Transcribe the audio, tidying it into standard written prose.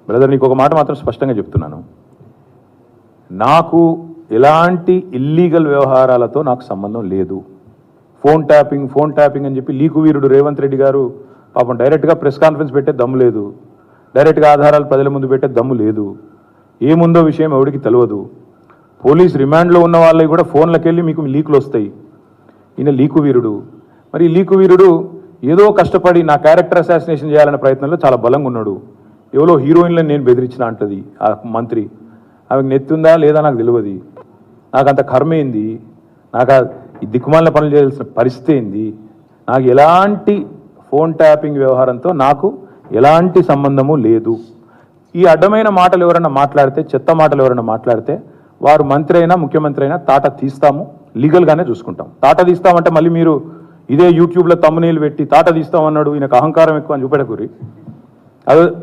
Brother, నీకు ఒక మాట మాత్రం స్పష్టంగా చెప్తున్నాను. నాకు ఎలాంటి ఇల్లీగల్ వ్యవహారాలతో నాకు సంబంధం లేదు. ఫోన్ ట్యాపింగ్ అని చెప్పి లీకు వీరుడు రేవంత్ రెడ్డి గారు పాపం డైరెక్ట్గా ప్రెస్ కాన్ఫరెన్స్ పెట్టే దమ్ము లేదు, డైరెక్ట్గా ఆధారాలు ప్రజల ముందు పెట్టే దమ్ము లేదు. ఏముందో విషయం ఎవరికి తెలియదు. పోలీస్ రిమాండ్లో ఉన్న వాళ్ళకి కూడా ఫోన్లకు వెళ్ళి మీకు లీకులు వస్తాయి. ఈయన లీకు వీరుడు. మరి ఈ లీకు వీరుడు ఏదో కష్టపడి నా క్యారెక్టర్ అసాసినేషన్ చేయాలనే ప్రయత్నంలో చాలా బలంగా ఉన్నాడు. ఎవరో హీరోయిన్లను నేను బెదిరించిన అంటది ఆ మంత్రి. ఆమెకు నెత్తుందా లేదా నాకు తెలియదు. నాకు అంత కర్మ ఏంది, నాకు ఈ దిక్కుమాలిన పనులు చేయాల్సిన పరిస్థితి ఏంది. నాకు ఎలాంటి ఫోన్ ట్యాపింగ్ వ్యవహారంతో నాకు ఎలాంటి సంబంధము లేదు. ఈ అడ్డమైన మాటలు ఎవరైనా మాట్లాడితే, చెత్త మాటలు ఎవరైనా మాట్లాడితే వారు మంత్రి అయినా ముఖ్యమంత్రి అయినా తాట తీస్తాము, లీగల్గానే చూసుకుంటాం. తాట తీస్తామంటే మళ్ళీ మీరు ఇదే యూట్యూబ్లో తమ్మునీళ్ళు పెట్టి తాట తీస్తామన్నాడు ఈయనకు అహంకారం ఎక్కువ అని చూపెడకూరి. అదే